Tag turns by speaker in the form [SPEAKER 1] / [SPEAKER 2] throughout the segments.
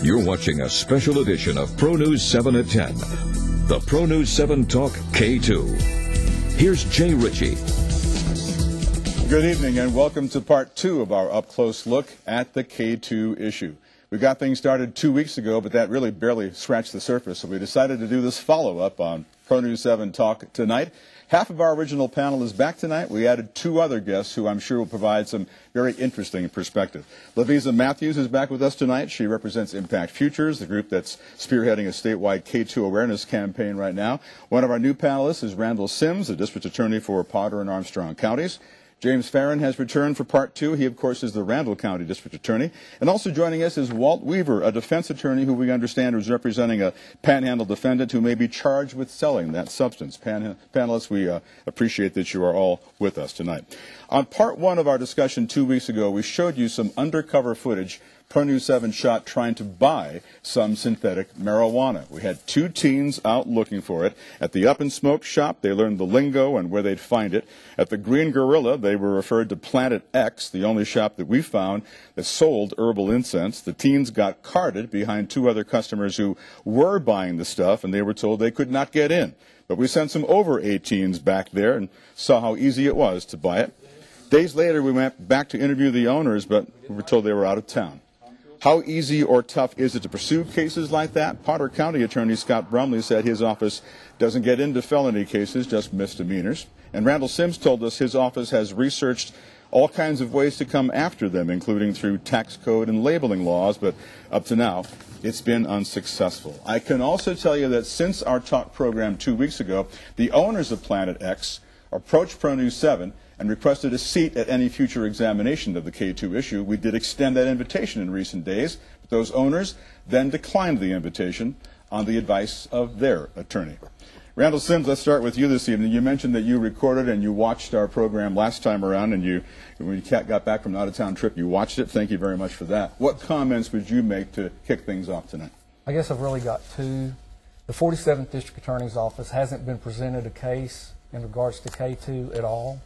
[SPEAKER 1] You're watching a special edition of Pronews 7 at 10. The Pronews 7 Talk K2. Here's Jay Ritchie.
[SPEAKER 2] Good evening and welcome to part 2 of our up-close look at the K-2 issue. We got things started 2 weeks ago, but that really barely scratched the surface, so we decided to do this follow-up on Pronews 7 Talk tonight. Half of our original panel is back tonight. We added 2 other guests who I'm sure will provide some very interesting perspective. Lavisa Matthews is back with us tonight. She represents Impact Futures, the group that's spearheading a statewide K-2 awareness campaign right now. One of our new panelists is Randall Sims, the district attorney for Potter and Armstrong counties. James Farron has returned for part 2. He, of course, is the Randall County District Attorney. And also joining us is Walt Weaver, a defense attorney who we understand is representing a panhandle defendant who may be charged with selling that substance. Panelists, we appreciate that you are all with us tonight. On part 1 of our discussion 2 weeks ago, we showed you some undercover footage Pronews 7 shot trying to buy some synthetic marijuana. We had 2 teens out looking for it. At the Up and Smoke shop, they learned the lingo and where they'd find it. At the Green Gorilla, they were referred to Planet X, the only shop that we found that sold herbal incense. The teens got carted behind 2 other customers who were buying the stuff, and they were told they could not get in. But we sent some over 18s back there and saw how easy it was to buy it. Days later, we went back to interview the owners, but we were told they were out of town. How easy or tough is it to pursue cases like that? Potter County Attorney Scott Brumley said his office doesn't get into felony cases, just misdemeanors. And Randall Sims told us his office has researched all kinds of ways to come after them, including through tax code and labeling laws, but up to now, it's been unsuccessful. I can also tell you that since our talk program 2 weeks ago, the owners of Planet X approached Pronews 7 and requested a seat at any future examination of the K-2 issue. We did extend that invitation in recent days, but those owners then declined the invitation on the advice of their attorney. Randall Sims, let's start with you this evening. You mentioned that you recorded and you watched our program last time around, and when you got back from an out-of-town trip, you watched it. Thank you very much for that. What comments would you make to kick things off tonight?
[SPEAKER 3] I guess I've really got 2. The 47th District Attorney's Office hasn't been presented a case in regards to K-2 at all.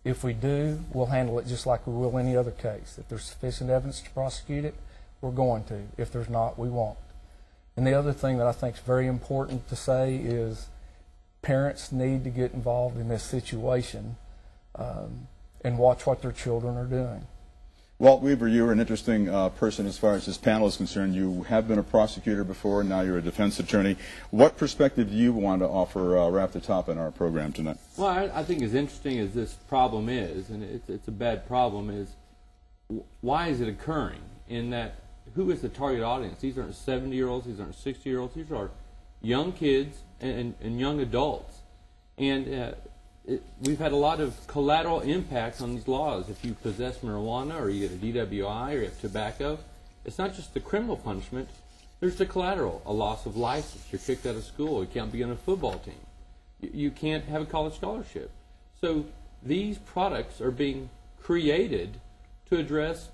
[SPEAKER 3] If we do, we'll handle it just like we will any other case. If there's sufficient evidence to prosecute it, we're going to. If there's not, we won't. And the other thing that I think is very important to say is parents need to get involved in this situation and watch what their children are doing.
[SPEAKER 2] Walt Weaver, you're an interesting person as far as this panel is concerned. You have been a prosecutor before, and now you're a defense attorney. What perspective do you want to offer right at the top in our program tonight?
[SPEAKER 4] Well, I think as interesting as this problem is, and it's a bad problem, is why is it occurring? In that, who is the target audience? These aren't 70-year-olds, these aren't 60-year-olds, these are young kids and young adults. And we've had a lot of collateral impacts on these laws. If you possess marijuana or you get a DWI or you have tobacco, it's not just the criminal punishment, there's the collateral, a loss of license. You're kicked out of school, you can't be on a football team. You can't have a college scholarship. So these products are being created to address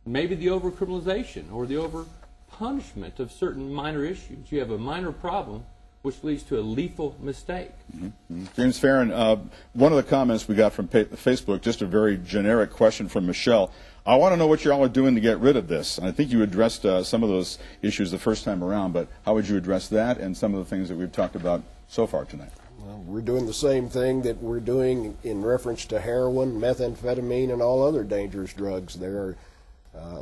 [SPEAKER 4] maybe the over-criminalization or the over-punishment of certain minor issues. You have a minor problem which leads to a lethal mistake.
[SPEAKER 2] Mm-hmm. James Farron, one of the comments we got from Facebook, just a very generic question from Michelle. I want to know what you all are doing to get rid of this. And I think you addressed some of those issues the first time around, but how would you address that and some of the things that we've talked about so far tonight?
[SPEAKER 5] Well, we're doing the same thing that we're doing in reference to heroin, methamphetamine, and all other dangerous drugs. There are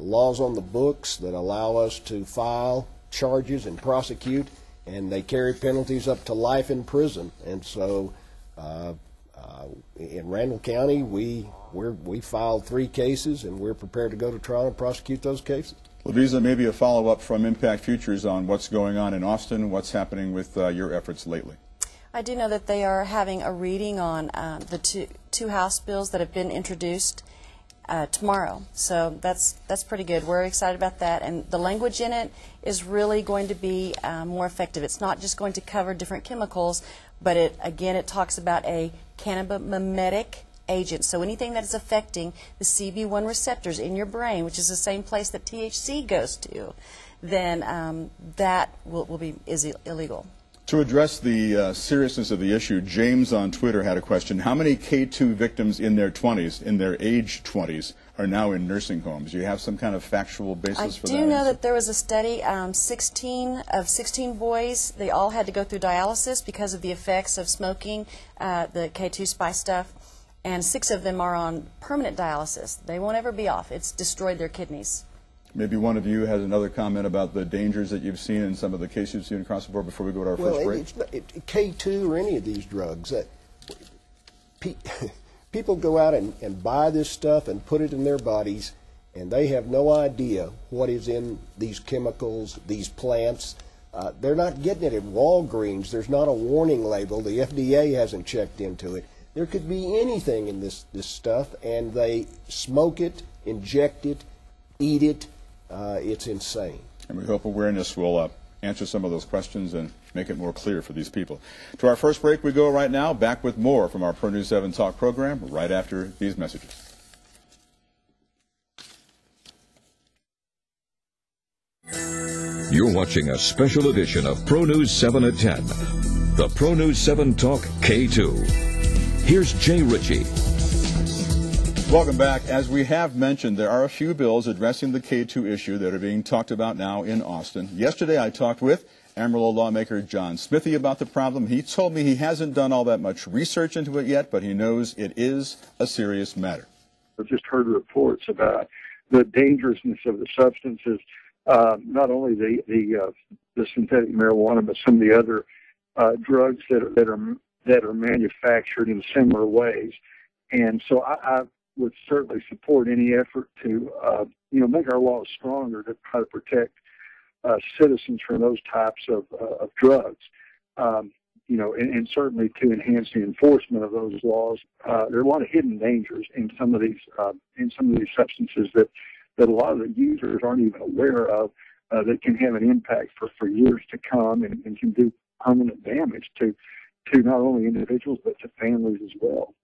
[SPEAKER 5] laws on the books that allow us to file charges and prosecute, and they carry penalties up to life in prison. And so in Randall County, we filed 3 cases, and we're prepared to go to trial and prosecute those cases.
[SPEAKER 2] Lavisa, maybe a follow-up from Impact Futures on what's going on in Austin, what's happening with your efforts lately.
[SPEAKER 6] I do know that they are having a reading on the two House bills that have been introduced tomorrow. So that's pretty good. We're excited about that. And the language in it is really going to be more effective. It's not just going to cover different chemicals, but it talks about a cannabinoid agent. So anything that is affecting the CB1 receptors in your brain, which is the same place that THC goes to, then that is illegal.
[SPEAKER 2] To address the seriousness of the issue, James on Twitter had a question. How many K2 victims in their 20s, in their age 20s, are now in nursing homes? Do you have some kind of factual basis for that?
[SPEAKER 6] I do know that there was a study, 16 boys, they all had to go through dialysis because of the effects of smoking the K2 spice stuff, and 6 of them are on permanent dialysis. They won't ever be off. It's destroyed their kidneys.
[SPEAKER 2] Maybe one of you has another comment about the dangers that you've seen in some of the cases you've seen across the board before we go to our first break.
[SPEAKER 5] It's not, K2 or any of these drugs, people go out and buy this stuff and put it in their bodies, and they have no idea what is in these chemicals, these plants. They're not getting it at Walgreens. There's not a warning label. The FDA hasn't checked into it. There could be anything in this stuff, and they smoke it, inject it, eat it. It's insane.
[SPEAKER 2] And we hope awareness will answer some of those questions and make it more clear for these people. To our first break we go right now. Back with more from our Pronews 7 Talk program right after these messages.
[SPEAKER 1] You're watching a special edition of Pronews 7 at 10. The Pronews 7 Talk K2. Here's Jay Ritchie.
[SPEAKER 2] Welcome back. As we have mentioned, there are a few bills addressing the K2 issue that are being talked about now in Austin. Yesterday I talked with Amarillo lawmaker John Smithy about the problem. He told me he hasn't done all that much research into it yet, but he knows it is a serious matter.
[SPEAKER 7] I've just heard reports about the dangerousness of the substances, not only the synthetic marijuana, but some of the other drugs that are manufactured in similar ways. And so I would certainly support any effort to, make our laws stronger to try to protect citizens from those types of drugs. And certainly to enhance the enforcement of those laws. There are a lot of hidden dangers in some of these substances that a lot of the users aren't even aware of, that can have an impact for years to come and can do permanent damage to not only individuals but to families as well.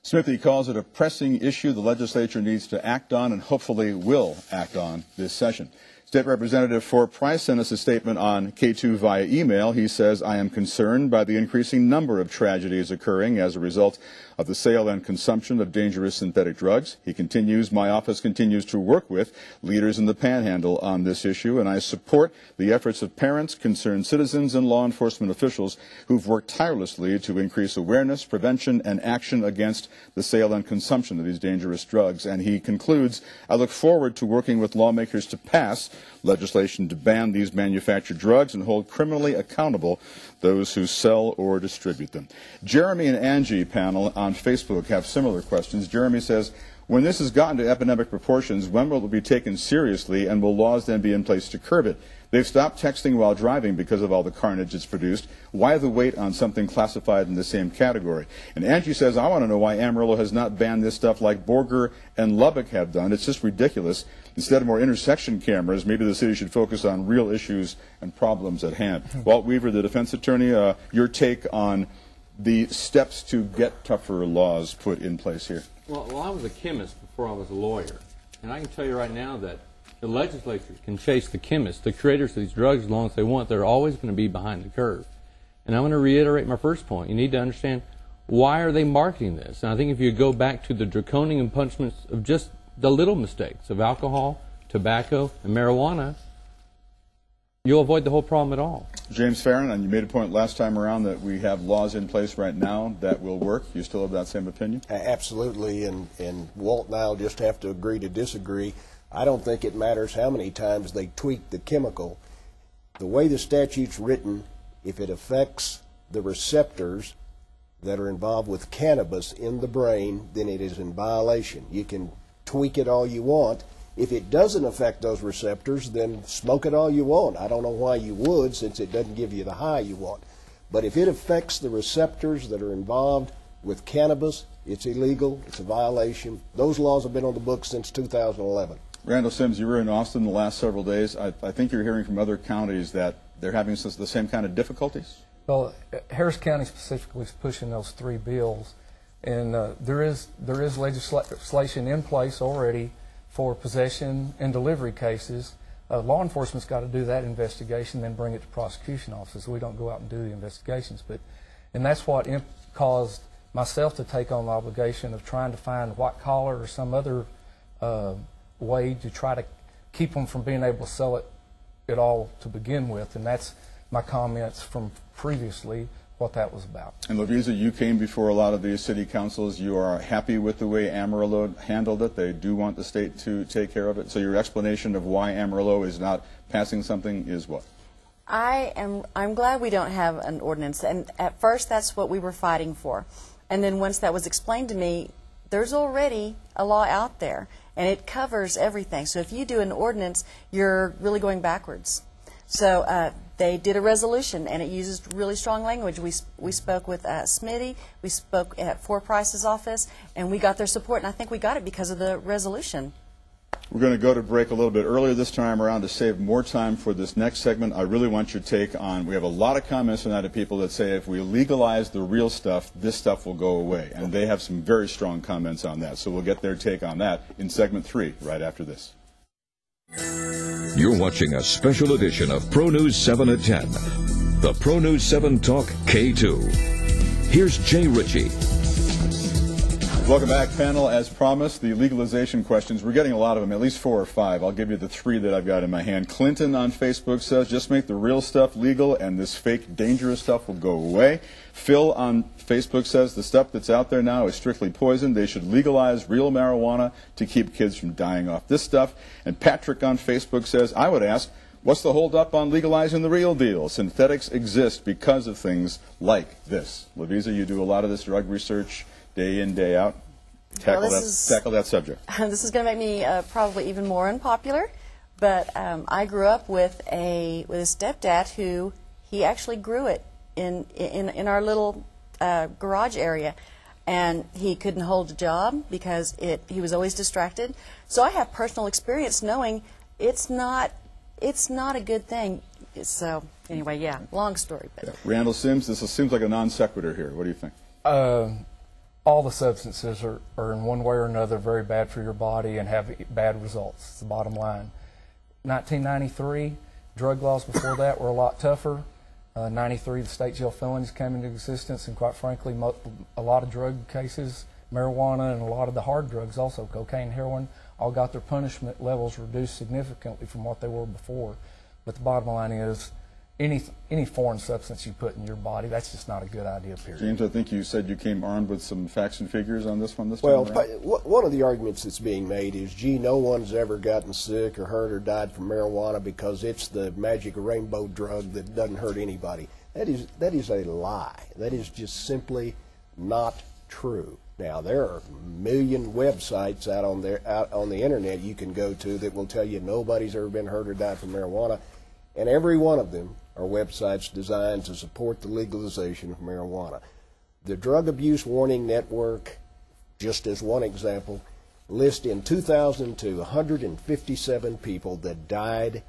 [SPEAKER 2] Smithy calls it a pressing issue the legislature needs to act on and hopefully will act on this session. State Representative for Price sent us a statement on K2 via email. He says, I am concerned by the increasing number of tragedies occurring as a result of the sale and consumption of dangerous synthetic drugs. He continues, my office continues to work with leaders in the Panhandle on this issue, and I support the efforts of parents, concerned citizens, and law enforcement officials who've worked tirelessly to increase awareness, prevention, and action against the sale and consumption of these dangerous drugs. And he concludes, I look forward to working with lawmakers to pass legislation to ban these manufactured drugs and hold criminally accountable those who sell or distribute them. Jeremy and Angie panel on Facebook have similar questions. Jeremy says, when this has gotten to epidemic proportions, when will it be taken seriously and will laws then be in place to curb it? They've stopped texting while driving because of all the carnage it's produced. Why the wait on something classified in the same category? And Angie says, I want to know why Amarillo has not banned this stuff like Borger and Lubbock have done. It's just ridiculous. Instead of more intersection cameras, maybe the city should focus on real issues and problems at hand. Walt Weaver, the defense attorney, your take on the steps to get tougher laws put in place here.
[SPEAKER 4] Well, I was a chemist before I was a lawyer, and I can tell you right now that the legislature can chase the chemists, the creators of these drugs, as long as they want. They're always going to be behind the curve. And I'm going to reiterate my first point. You need to understand, why are they marketing this? And I think if you go back to the draconian punishments of just the little mistakes of alcohol, tobacco, and marijuana, you'll avoid the whole problem at all.
[SPEAKER 2] James Farron, and you made a point last time around that we have laws in place right now that will work. You still have that same opinion?
[SPEAKER 5] Absolutely, and Walt and I will just have to agree to disagree. I don't think it matters how many times they tweak the chemical. The way the statute's written, if it affects the receptors that are involved with cannabis in the brain, then it is in violation. You can tweak it all you want. If it doesn't affect those receptors, then smoke it all you want. I don't know why you would, since it doesn't give you the high you want. But if it affects the receptors that are involved with cannabis, it's illegal, it's a violation. Those laws have been on the books since 2011.
[SPEAKER 2] Randall Sims, you were in Austin the last several days. I think you're hearing from other counties that they're having the same kind of difficulties?
[SPEAKER 3] Well, Harris County specifically is pushing those 3 bills, and there is legislation in place already for possession and delivery cases. Law enforcement's got to do that investigation, then bring it to prosecution offices. We don't go out and do the investigations, and that's what caused myself to take on the obligation of trying to find white collar or some other way to try to keep them from being able to sell it at all to begin with, and that's my comments from previously, what that was about.
[SPEAKER 2] And Lovíza, you came before a lot of these city councils. You are happy with the way Amarillo handled it. They do want the state to take care of it. So your explanation of why Amarillo is not passing something is what?
[SPEAKER 6] I'm glad we don't have an ordinance, and at first that's what we were fighting for. And then once that was explained to me, there's already a law out there, and it covers everything. So if you do an ordinance, you're really going backwards. So they did a resolution, and it uses really strong language. We spoke with Smitty, we spoke at Four Price's office, and we got their support, and I think we got it because of the resolution.
[SPEAKER 2] We're going to go to break a little bit earlier this time around to save more time for this next segment. I really want your take on, we have a lot of comments on that of people that say if we legalize the real stuff, this stuff will go away. And they have some very strong comments on that. So we'll get their take on that in segment 3 right after this.
[SPEAKER 1] You're watching a special edition of Pronews 7 at 10, the Pronews 7 Talk K2. Here's Jay Ritchie.
[SPEAKER 2] Welcome back, panel. As promised, the legalization questions. We're getting a lot of them, at least 4 or 5. I'll give you the 3 that I've got in my hand. Clinton on Facebook says, just make the real stuff legal and this fake, dangerous stuff will go away. Phil on Facebook says, the stuff that's out there now is strictly poison. They should legalize real marijuana to keep kids from dying off this stuff. And Patrick on Facebook says, I would ask, what's the hold up on legalizing the real deal? Synthetics exist because of things like this. Lovíza, you do a lot of this drug research day in, day out. Tackle that subject.
[SPEAKER 6] This is going to make me probably even more unpopular, but I grew up with a stepdad who he actually grew it in our little garage area, and he couldn't hold a job because he was always distracted. So I have personal experience knowing it's not a good thing. So anyway, yeah, long story. But.
[SPEAKER 2] Yeah. Randall Sims, this seems like a non sequitur here. What do you think?
[SPEAKER 3] All the substances are in one way or another very bad for your body and have bad results. It's the bottom line. 1993, drug laws before that were a lot tougher. 93, the state jail felonies came into existence, and quite frankly, a lot of drug cases, marijuana and a lot of the hard drugs also, cocaine, heroin, all got their punishment levels reduced significantly from what they were before. But the bottom line is, any foreign substance you put in your body, that's just not a good idea, period.
[SPEAKER 2] James, I think you said you came armed with some facts and figures on this one this time
[SPEAKER 5] around.
[SPEAKER 2] Well,
[SPEAKER 5] one of the arguments that's being made is, gee, no one's ever gotten sick or hurt or died from marijuana because it's the magic rainbow drug that doesn't hurt anybody. That is a lie. That is just simply not true. Now, there are a million websites out on the internet you can go to that will tell you nobody's ever been hurt or died from marijuana, and every one of them are websites designed to support the legalization of marijuana. The Drug Abuse Warning Network, just as one example, lists in 2002 157 people that died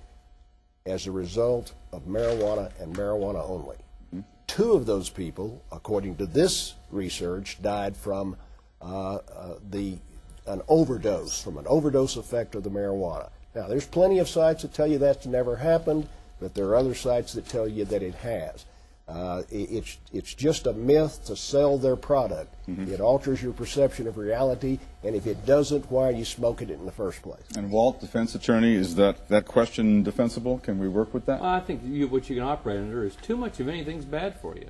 [SPEAKER 5] as a result of marijuana and marijuana only. 2 of those people, according to this research, died from an overdose effect of the marijuana. Now, there's plenty of sites that tell you that's never happened, but there are other sites that tell you that it has. It's just a myth to sell their product. It alters your perception of reality, and if it doesn't, why are you smoking it in the first place?
[SPEAKER 2] And Walt, defense attorney, is that question defensible? Can we work with that?
[SPEAKER 4] Well, I think what you can operate under is too much of anything's bad for you.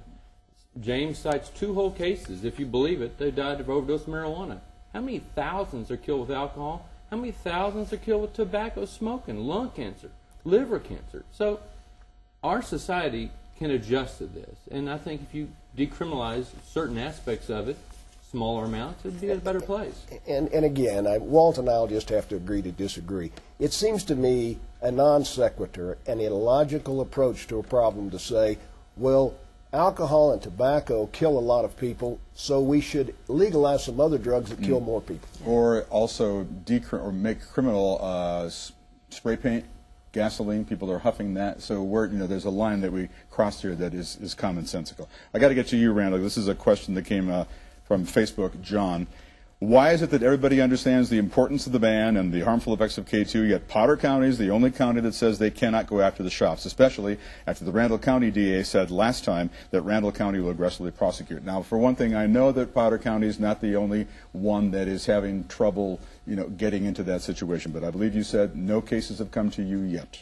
[SPEAKER 4] James cites 2 whole cases. If you believe it, they died of overdose of marijuana. How many thousands are killed with alcohol? How many thousands are killed with tobacco smoking, lung cancer, liver cancer? So our society can adjust to this, and I think if you decriminalize certain aspects of it, smaller amounts, it'd be a better place.
[SPEAKER 5] And again, Walt and I'll just have to agree to disagree. It seems to me a non sequitur, an illogical approach to a problem to say, well, alcohol and tobacco kill a lot of people, so we should legalize some other drugs that kill more people.
[SPEAKER 2] Or also make criminal spray paint, gasoline. People are huffing that. So there's a line that we crossed here that is commonsensical. I got to get to you, Randall. This is a question that came from Facebook, John. Why is it that everybody understands the importance of the ban and the harmful effects of K2, yet Potter County is the only county that says they cannot go after the shops, especially after the Randall County DA said last time that Randall County will aggressively prosecute? Now, for one thing, I know that Potter County is not the only one that is having trouble, getting into that situation, but I believe you said no cases have come to you yet.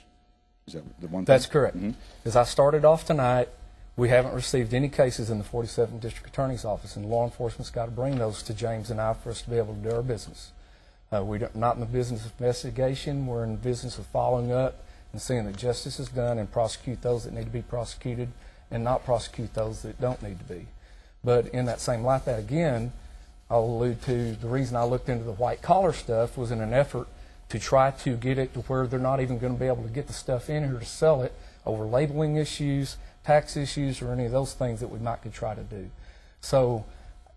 [SPEAKER 2] Is that the one thing?
[SPEAKER 3] That's correct. As I started off tonight, we haven't received any cases in the 47th District Attorney's Office, and law enforcement's got to bring those to James and I for us to be able to do our business. We're not in the business of investigation. We're in the business of following up and seeing that justice is done and prosecute those that need to be prosecuted and not prosecute those that don't need to be. But in that same light, that again, I'll allude to the reason I looked into the white-collar stuff was in an effort to try to get it to where they're not even going to be able to get the stuff in here to sell it over labeling issues, tax issues, or any of those things that we might could try to do. So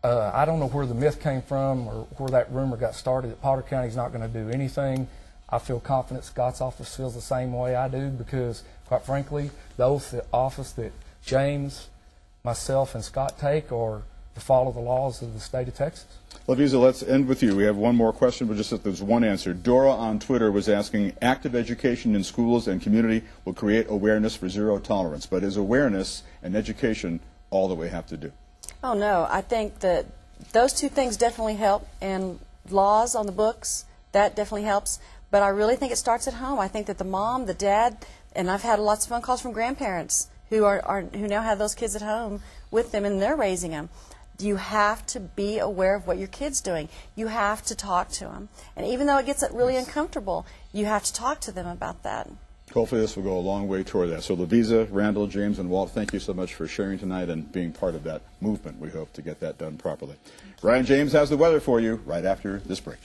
[SPEAKER 3] I don't know where the myth came from or where that rumor got started that Potter County's not going to do anything. I feel confident Scott's office feels the same way I do because, quite frankly, the oath of office that James, myself, and Scott take are to follow the laws of the state of Texas.
[SPEAKER 2] Lavisa, let's end with you. We have one more question, but just there's one answer. Dora on Twitter was asking, active education in schools and community will create awareness for zero tolerance. But is awareness and education all that we have to do?
[SPEAKER 6] Oh, no. I think that those two things definitely help, and laws on the books, that definitely helps. But I really think it starts at home. I think that the mom, the dad, and I've had lots of phone calls from grandparents who now have those kids at home with them, and they're raising them. You have to be aware of what your kid's doing. You have to talk to them. And even though it gets really uncomfortable, you have to talk to them about that.
[SPEAKER 2] Hopefully this will go a long way toward that. So Lavisa, Randall, James, and Walt, thank you so much for sharing tonight and being part of that movement. We hope to get that done properly. Ryan James has the weather for you right after this break.